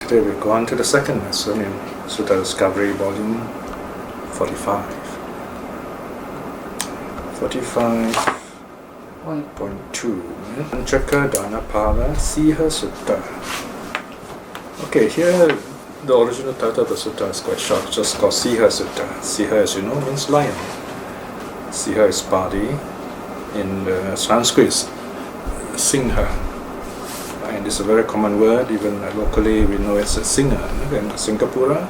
Today we go on to the second lesson in Sutta Discovery, Volume 45. 45.2 Panchaka Dhanapala Siha Sutta. Okay, here the original title of the sutta is quite short, just called Siha Sutta. Siha, as you know, means lion. Siha is Pali. In the Sanskrit, Singha. And it's a very common word, even locally we know it as a singer. In Singapore,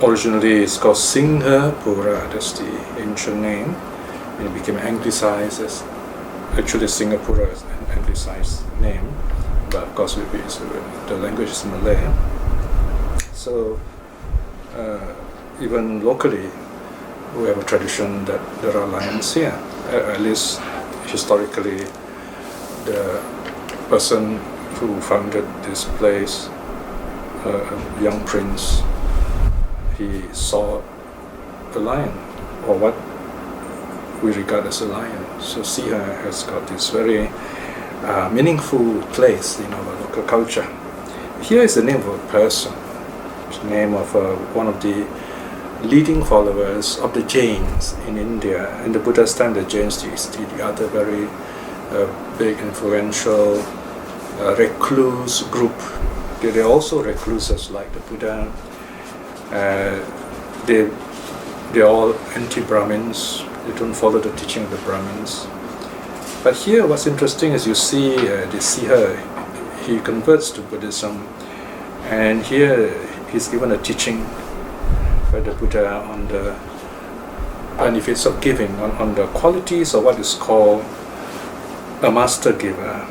originally it's called Singhapura, that's the ancient name. And it became anglicized as, actually Singapura is an anglicized name, but of course the language is Malay. So even locally, we have a tradition that there are lions here. At least historically, the person who founded this place, a young prince, he saw a lion, or what we regard as a lion. So Siha has got this very meaningful place in our local culture. Here is the name of a person. It's the name of one of the leading followers of the Jains in India. In the Buddha's time, the Jains is the other very big, influential recluse group. They're also recluses like the Buddha. They're all anti-Brahmins. They don't follow the teaching of the Brahmins. But here what's interesting is you see the Siha, he converts to Buddhism, and here he's given a teaching by the Buddha on the benefits of giving, on the qualities of what is called a master giver,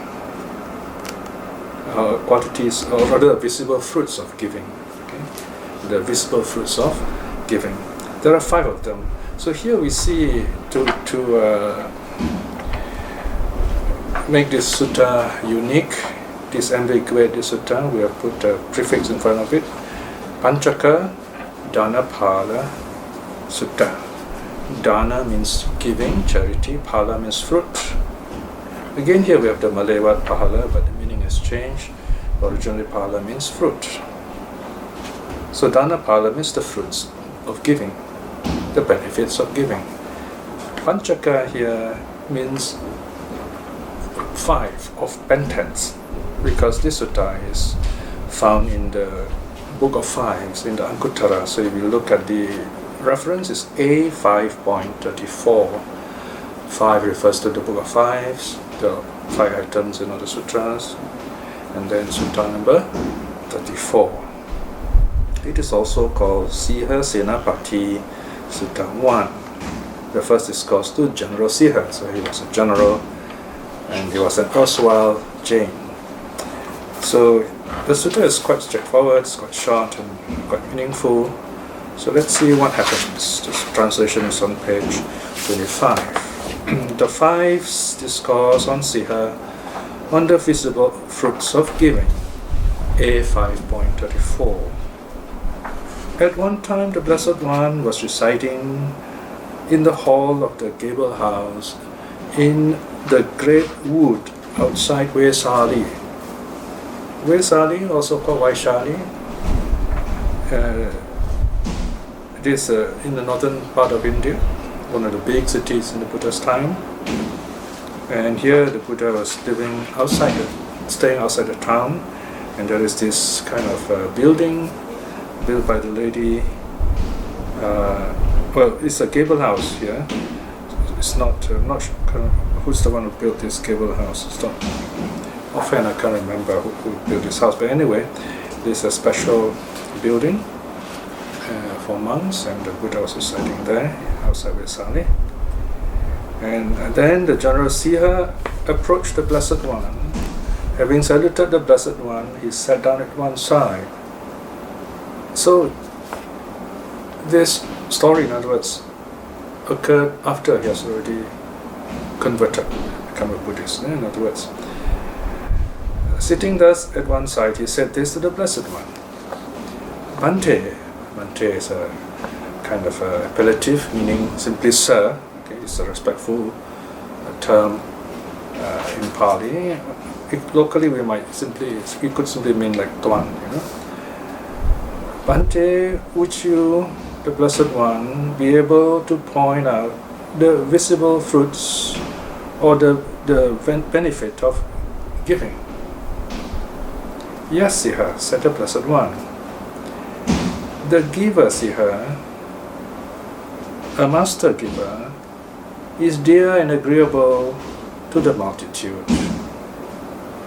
qualities, or rather visible fruits of giving. Okay? The visible fruits of giving. There are 5 of them. So here we see, to make this sutta unique, disambiguate this sutta, we have put a prefix in front of it, Panchaka Dhanapala Sutta. Dana means giving, charity, pala means fruit. Again here we have the Malay word pahala, but the meaning has changed. Originally pala means fruit. So Dhanapala means the fruits of giving, the benefits of giving. Panchaka here means 5 of pentence, because this sutta is found in the Book of Fives, in the Anguttara. So if you look at the reference, is A5.34. 5 refers to the Book of Fives, the 5 items in all the sutras, and then sutta number 34. It is also called Siha Senapati Sutta 1. The first discourse to General Siha, so he was a general and he was an erstwhile Jain. So the sutta is quite straightforward, it's quite short and quite meaningful. So let's see what happens. This translation is on page 25. The 5th discourse on Siha, on the visible fruits of giving, A5.34. At one time the Blessed One was residing in the hall of the gable house in the great wood outside Vaisali. Vaisali, also called Vaishali, it is in the northern part of India, one of the big cities in the Buddha's time. And here the Buddha was living staying outside the town, and there is this kind of building built by the lady. Well, it's a gable house here. It's not, I'm not sure who's the one who built this gable house. It's not, offhand I can't remember who built this house, but anyway, there's a special building for monks, and the Buddha was residing there outside Vaisali. And then the General Siha approached the Blessed One. Having saluted the Blessed One, he sat down at one side. So this story, in other words, occurred after he has already converted, become a Buddhist. In other words, sitting thus at one side, he said this to the Blessed One. Bhante. Bhante is a kind of appellative, meaning simply sir. Okay, it's a respectful term in Pali. locally we could simply mean like Tuan, Bhante, would you, the Blessed One, be able to point out the visible fruits or the benefit of giving? Yes, Siha, said the Blessed One. The giver, Siha, a master giver, is dear and agreeable to the multitude.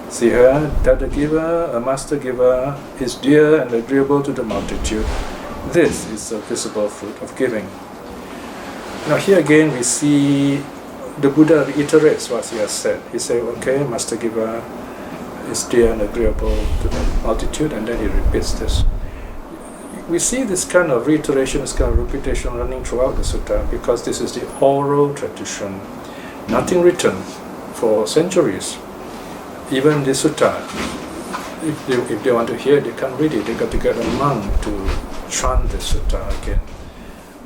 Siha, that the giver, a master giver, is dear and agreeable to the multitude. This is the visible fruit of giving. Now here again we see the Buddha reiterates what he has said. He said, okay, master giver is dear and agreeable to the multitude, and then he repeats this. We see this kind of reiteration, this kind of repetition running throughout the sutta because this is the oral tradition, nothing written for centuries. Even the sutta, if they want to hear it, they can't read it. They got to get a monk to chant the sutta again,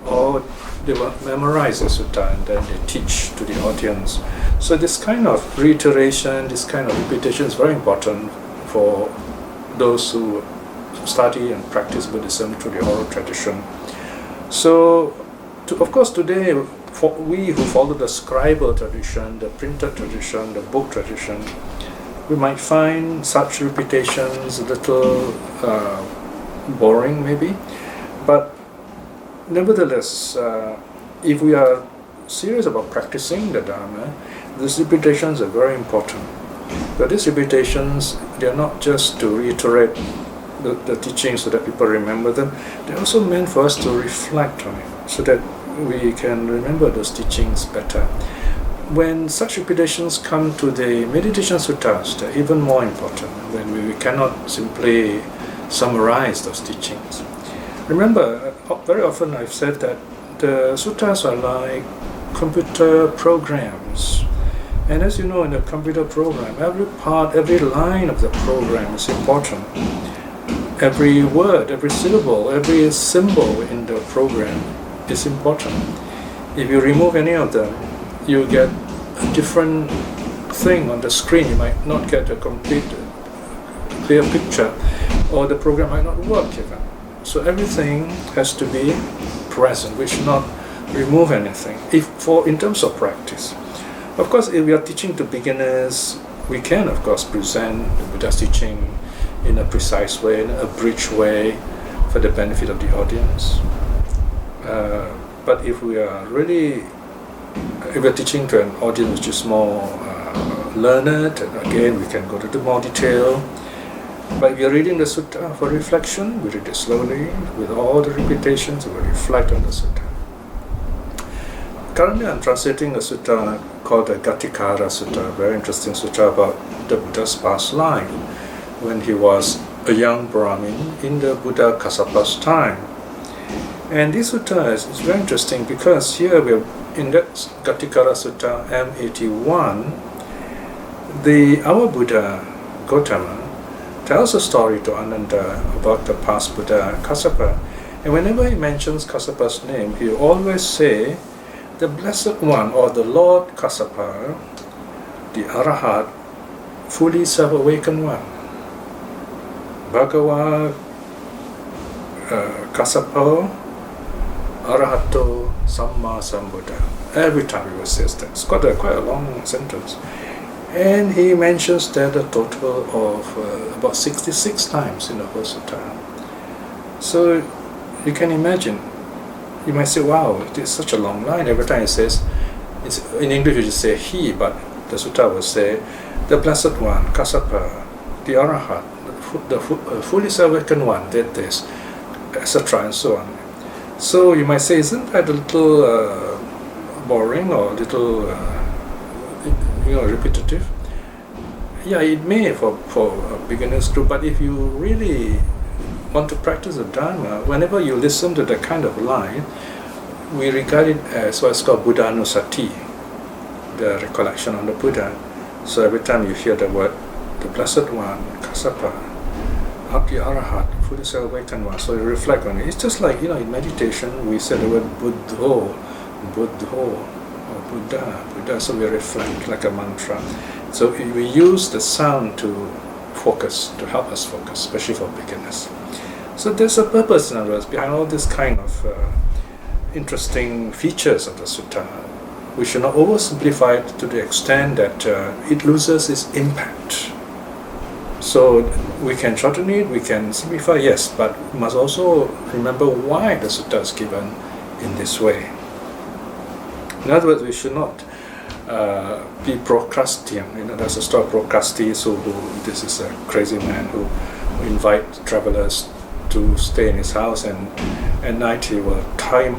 or they will memorize the sutta and then they teach to the audience. So this kind of reiteration, this kind of repetition is very important for those who study and practice Buddhism through the oral tradition. So, of course, today, for we who follow the scribal tradition, the printed tradition, the book tradition, we might find such repetitions a little boring, maybe. But nevertheless, if we are serious about practicing the Dharma, these repetitions are very important. But these repetitions, they are not just to reiterate the teachings so that people remember them. They're also meant for us to reflect on it so that we can remember those teachings better. When such repetitions come to the meditation suttas, they're even more important when we cannot simply summarize those teachings. Remember, very often I've said that the suttas are like computer programs. And as you know, in a computer program, every part, every line of the program is important. Every word, every syllable, every symbol in the program is important. If you remove any of them, you get a different thing on the screen. You might not get a complete, clear picture, or the program might not work even. So everything has to be present. We should not remove anything. In terms of practice, of course, if we are teaching to beginners, we can, of course, present the Buddha's teaching in a precise way, in a abridged way, for the benefit of the audience. But if we are really, if we're teaching to an audience which is more learned, again, we can go to the more detail. But if you're reading the sutta for reflection, we read it slowly, with all the repetitions, we reflect on the sutta. Currently, I'm translating a sutta called the Gatikara Sutta, a very interesting sutta about the Buddha's past life, when he was a young Brahmin in the Buddha Kassapa's time. And this sutta is very interesting because here we are in that Gatikara Sutta M81, our Buddha Gautama tells a story to Ananda about the past Buddha Kassapa. And whenever he mentions Kassapa's name, he always say, the Blessed One or the Lord Kassapa, the Arahat, fully self-awakened one. Bhagawa Kassapa Arahato Samma Sambuddha. Every time he will say that. It's quite a long sentence. And he mentions that a total of about 66 times in the whole sutta. So you can imagine, you might say, wow, it is such a long line. Every time it says, in English you just say he, but the sutta will say, the Blessed One, Kassapa, the Arahat, the fully self-awakened one did this, etc. and so on. So you might say, isn't that a little boring or a little repetitive? Yeah, it may for a beginner's group, but if you really want to practice the Dharma, whenever you listen to that kind of line, we regard it as what's called Buddhanusati, the recollection on the Buddha. So every time you hear the word, the Blessed One, Kassapa, Abdi Arahat, fully self-awakened one, so you reflect on it. It's just like, in meditation, we say the word Buddho, or Buddha, so we reflect like a mantra. So we use the sound to focus, to help us focus, especially for beginners. So there's a purpose, in other words, behind all this kind of interesting features of the sutta. We should not oversimplify it to the extent that it loses its impact. So we can shorten it, we can simplify, yes, but we must also remember why the sutta is given in this way. In other words, we should not be procrastinating. There's a story of Procrustes, who this is a crazy man who invite travelers to stay in his house, and at night he will tie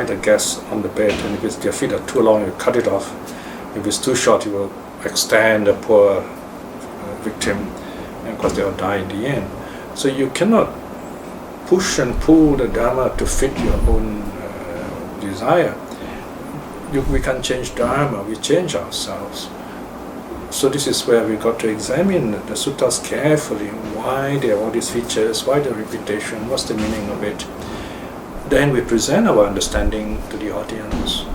the guests on the bed, and if their feet are too long, he will cut it off. If it's too short, he will extend the poor victim, and of course they will die in the end. So you cannot push and pull the Dharma to fit your own desire. We can't change Dharma, we change ourselves. So this is where we got to examine the suttas carefully, why they have all these features, why the repetition, what's the meaning of it. Then we present our understanding to the audience.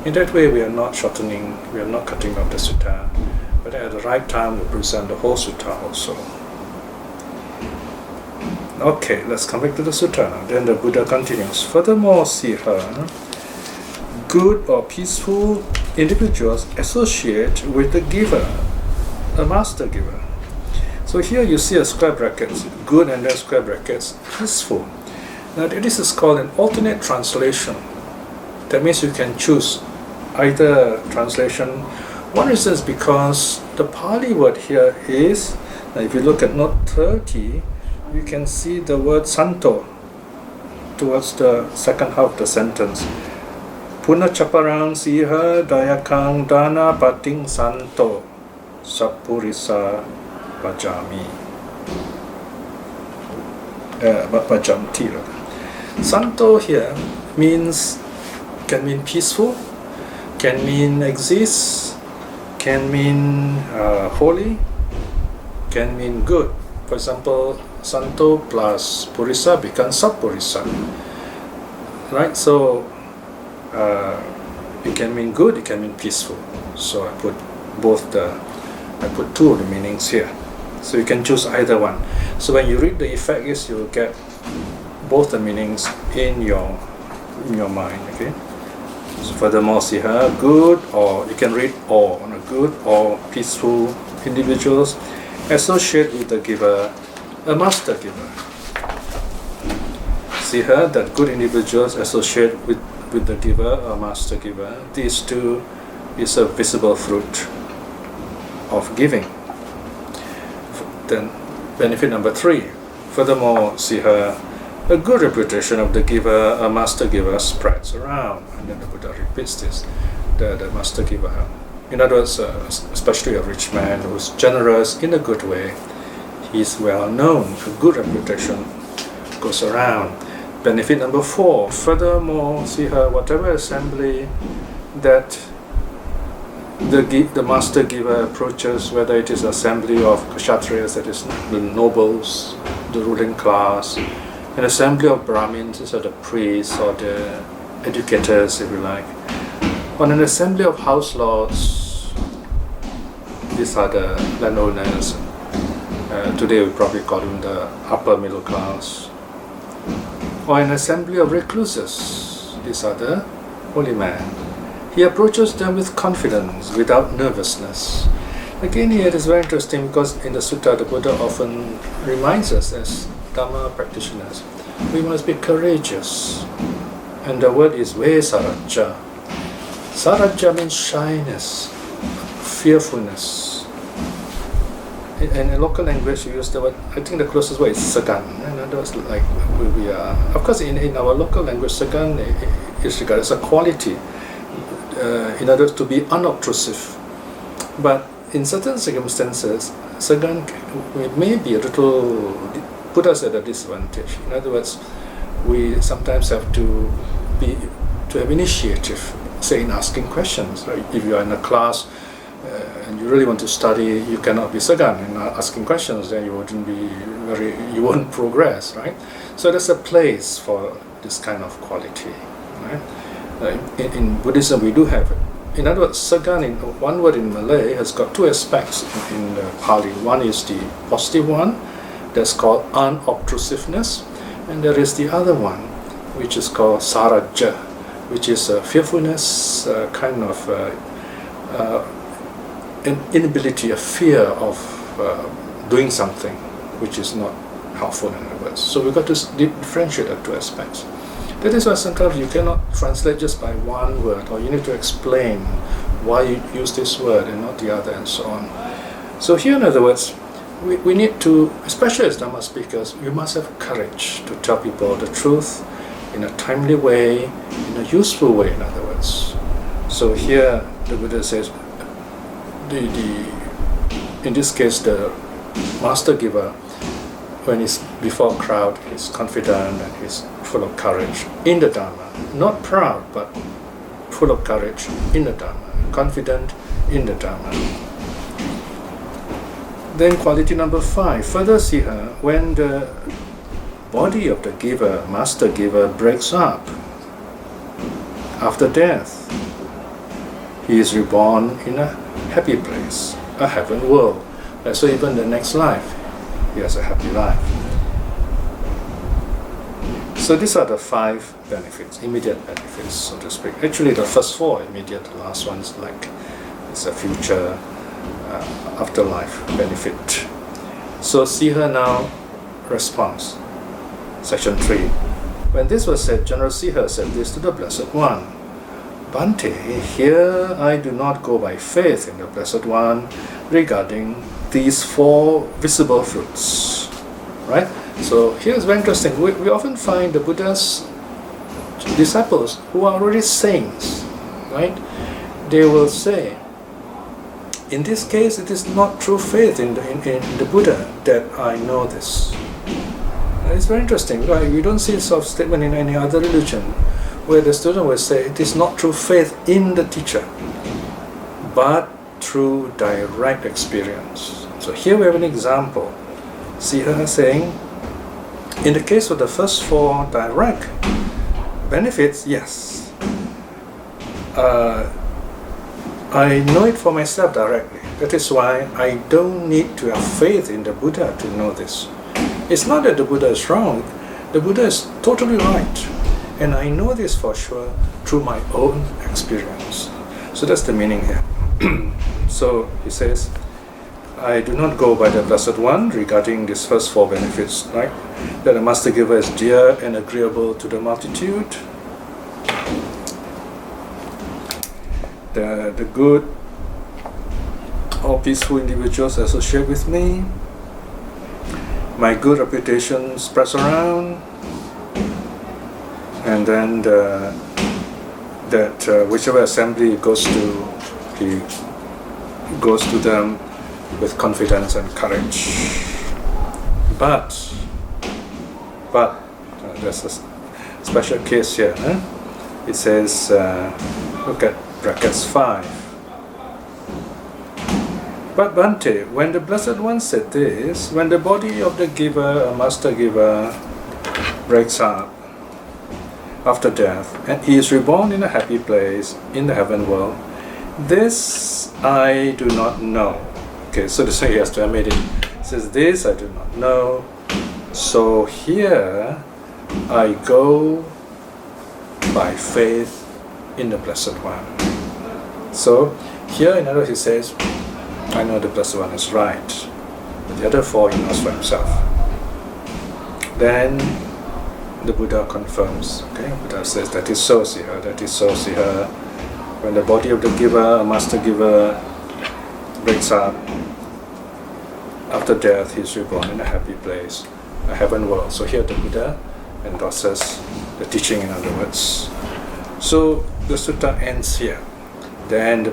In that way we are not shortening, we are not cutting off the sutta, but at the right time we present the whole sutta also. Okay, let's come back to the sutta now. Then the Buddha continues. Furthermore, see her, good or peaceful individuals associate with the giver, a master giver. So here you see a square brackets, good and then square brackets, peaceful. Now this is called an alternate translation. That means you can choose either translation. One reason is because the Pali word here is, now if you look at note 30, you can see the word santo towards the second half of the sentence. Punachaparang siha dayakang dana pating santo sapurisa bajami. Bajamti. Santo here can mean peaceful, can mean exist, can mean holy, can mean good. For example, santo plus purisa becomes sapurisa. Right? So it can mean good, it can mean peaceful. So I put two of the meanings here. So you can choose either one. So when you read the effect is, you will get both the meanings in your mind. Okay. So furthermore, see her good, or you can read or good or peaceful individuals associate with the giver, a master giver. See her that good individuals associate with the giver, a master giver. These two is a visible fruit of giving. Then benefit number 3. Furthermore, see her, a good reputation of the giver, a master giver, spreads around. And then the Buddha repeats this, the master giver. In other words, especially a rich man who's generous in a good way, he's well known. A good reputation goes around. Benefit number 4. Furthermore, see her, whatever assembly that the master giver approaches, whether it is assembly of kshatriyas, that is the nobles, the ruling class, an assembly of brahmins, these are the priests or the educators, if you like, or an assembly of house lords, these are the landowners. Today we probably call them the upper middle class. Or an assembly of recluses, these are the holy men. He approaches them with confidence, without nervousness. Again here it is very interesting because in the sutta the Buddha often reminds us as Dhamma practitioners, we must be courageous. And the word is vesarajja. Sarajja means shyness, fearfulness. In local language we use the word, I think the closest word is sagan. In other words, like we are, of course in our local language sagan is regarded as a quality. In order to be unobtrusive, but in certain circumstances, sagan may be a little put us at a disadvantage. In other words, we sometimes have to have initiative, say in asking questions. Right? If you are in a class and you really want to study, you cannot be sagan in asking questions. Then you won't progress, right? So there's a place for this kind of quality, right? In Buddhism, we do have in other words, Sagan, in one word in Malay, has got two aspects in Pali. One is the positive one, that's called unobtrusiveness, and there is the other one, which is called saraja, which is fearfulness, kind of an inability, a fear of doing something which is not helpful, in other words. So we've got to differentiate the two aspects. That is why sometimes you cannot translate just by one word, or you need to explain why you use this word and not the other, and so on. So here, in other words, we need to, especially as Dhamma speakers, we must have courage to tell people the truth in a timely way, in a useful way, in other words. So here the Buddha says, in this case, the master giver, when he's before a crowd, he's confident and he's full of courage in the Dhamma. Not proud, but full of courage in the Dhamma, confident in the Dhamma. Then quality number 5, further siha, when the body of the giver, master giver, breaks up after death, he is reborn in a happy place, a heaven world. So even the next life, he has a happy life. So these are the 5 benefits, immediate benefits, so to speak. Actually, the first 4 immediate, the last one's like it's a future afterlife benefit. So Siha now responds. Section 3. When this was said, General Siha said this to the Blessed One. Bhante, here I do not go by faith in the Blessed One regarding these 4 visible fruits. Right? So here's very interesting. We often find the Buddha's disciples who are already saints, right? They will say, in this case, it is not true faith in the Buddha that I know this. It's very interesting, right? We don't see this sort of statement in any other religion, where the student will say, it is not true faith in the teacher, but through direct experience. So here we have an example. See her saying, in the case of the first 4 direct benefits, yes, I know it for myself directly. That is why I don't need to have faith in the Buddha to know this. It's not that the Buddha is wrong. The Buddha is totally right. And I know this for sure through my own experience. So that's the meaning here. So he says, I do not go by the Blessed One regarding these first 4 benefits, right? That the Master Giver is dear and agreeable to the multitude. The good or peaceful individuals associate with me. My good reputation spreads around. And then whichever assembly he goes to them with confidence and courage. But there's a special case here. It says, look at brackets 5. But Bhante, when the Blessed One said this, when the body of the giver, a master giver, breaks up after death, and he is reborn in a happy place in the heaven world, this I do not know. Okay, so this way he has to admit it. He says, this I do not know. So here I go by faith in the Blessed One. So here in other words he says, I know the Blessed One is right. But the other 4 he knows for himself. Then the Buddha confirms. Okay, Buddha says that is so, see her, that is so, see her. When the body of the giver, a master giver, breaks up, after death he is reborn in a happy place, a heaven world. So here the Buddha endorses the teaching, in other words. So the sutta ends here. Then the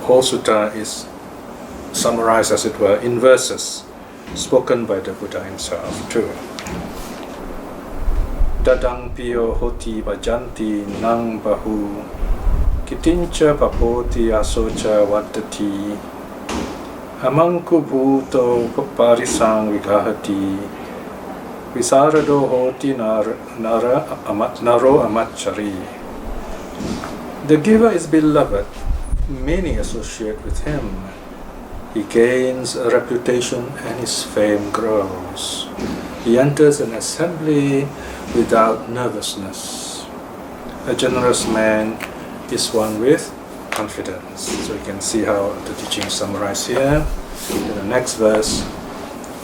whole sutta is summarized, as it were, in verses spoken by the Buddha himself too. Dadang piyo hoti vajanti nang bahu kitincha papoti asocha vattati amangku bhuto parisang vigahati visarado hoti naro amachari. The giver is beloved. Many associate with him. He gains a reputation and his fame grows. He enters an assembly without nervousness. A generous man is one with confidence. So you can see how the teaching is summarized here. In the next verse,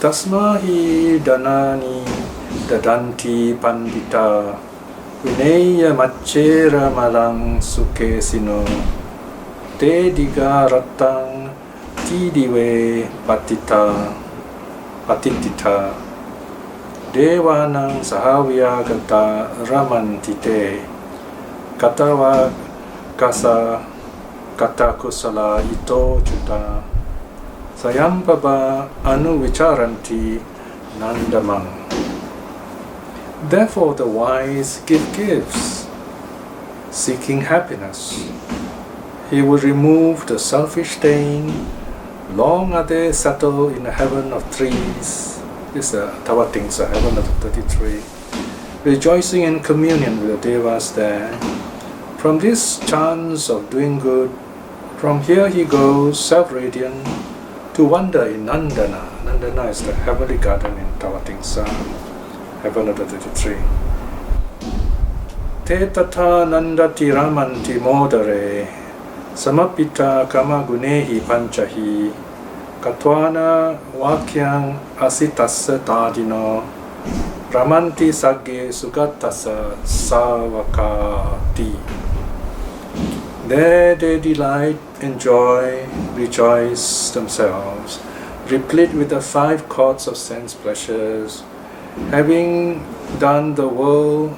Tasmahi danani dadanti pandita vineya machera malang suke sino te diga ratang tidiwe patitita dewanang sahavya gata ramantite katawa kasa kata kusala ito chuta sayampaba anu vicharanti nandamang. Therefore the wise give gifts, seeking happiness. He will remove the selfish stain. Long are they settled in the heaven of trees. This is Tawatingsa, heaven of the 33. Rejoicing in communion with the devas there. From this chance of doing good, from here he goes, self-radiant, to wander in Nandana. Nandana is the heavenly garden in Tawatingsa, heaven of the 33. Te tata nandati ramanti modare, samapita kama gunehi panchahi, katwana wakyang asitassa tadino, ramanti sagge sugatasa savakati. There they delight, enjoy, rejoice themselves, replete with the 5 chords of sense pleasures, having done the world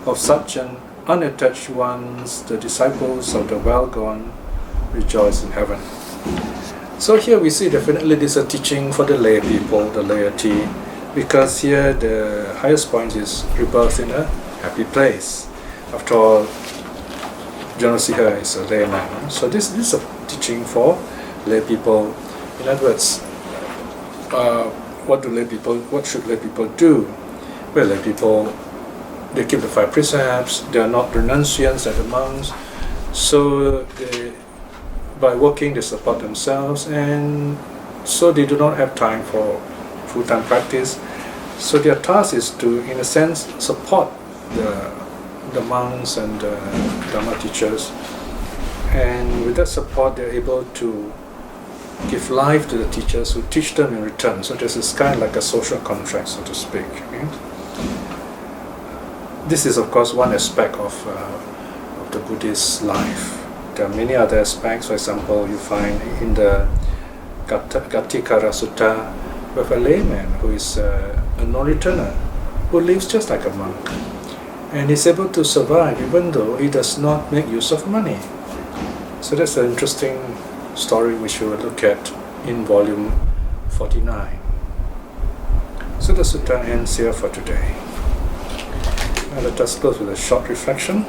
of such an unattached ones, the disciples of the well-gone rejoice in heaven. So here we see definitely this is a teaching for the lay people, the laity, because here the highest point is rebirth in a happy place. After all, Janasiha is a layman. So this is a teaching for lay people. In other words, what should lay people do? Well, lay people, they keep the 5 precepts, they are not renunciants like the monks, so by working they support themselves, and so they do not have time for full-time practice. So their task is to, in a sense, support the monks and the Dharma teachers, and with that support they are able to give life to the teachers who teach them in return. So this is kind of like a social contract, so to speak. Right? This is of course one aspect of the Buddhist life. There are many other aspects. For example, you find in the Gatikara Sutta with a layman who is a non-returner, who lives just like a monk, and is able to survive even though he does not make use of money. So that's an interesting story which we will look at in volume 49. So the sutta ends here for today. Now let us close with a short reflection.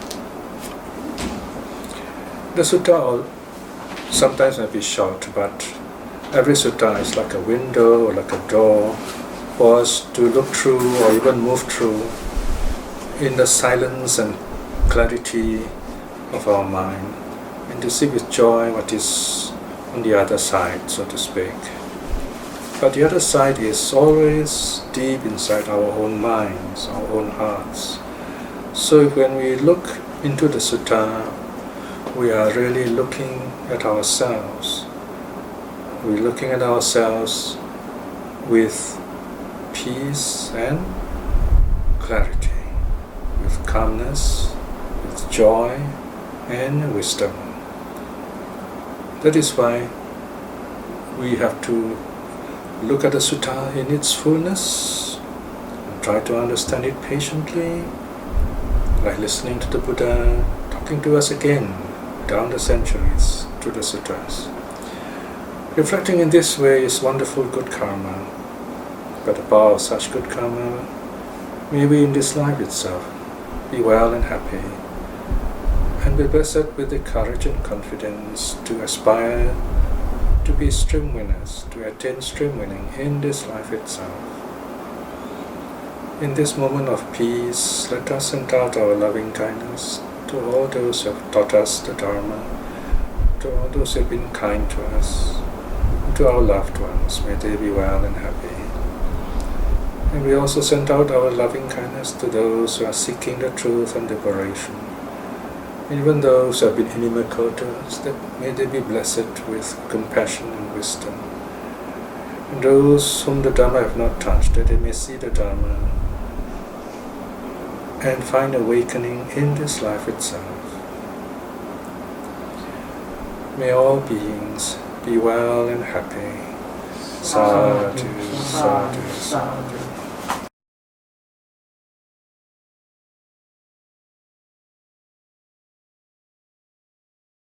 The sutta sometimes may be short, but every sutta is like a window or like a door for us to look through or even move through in the silence and clarity of our mind, and to see with joy what is on the other side, so to speak. But the other side is always deep inside our own minds, our own hearts. So when we look into the sutta, we are really looking at ourselves. We're looking at ourselves with peace and clarity, with calmness, with joy and wisdom. That is why we have to look at the sutta in its fullness and try to understand it patiently, like listening to the Buddha talking to us again down the centuries through the sutras. Reflecting in this way is wonderful good karma, but the power of such good karma may be in this life itself. Be well and happy, and be blessed with the courage and confidence to aspire to be stream winners, to attain stream winning in this life itself. In this moment of peace, let us send out our loving kindness to all those who have taught us the Dharma, to all those who have been kind to us, and to our loved ones. May they be well and happy. And we also send out our loving kindness to those who are seeking the truth and liberation. Even those who have been inimical to us, that may they be blessed with compassion and wisdom. And those whom the Dharma have not touched, that they may see the Dharma and find awakening in this life itself. May all beings be well and happy. Sadhu, sadhu, sadhu.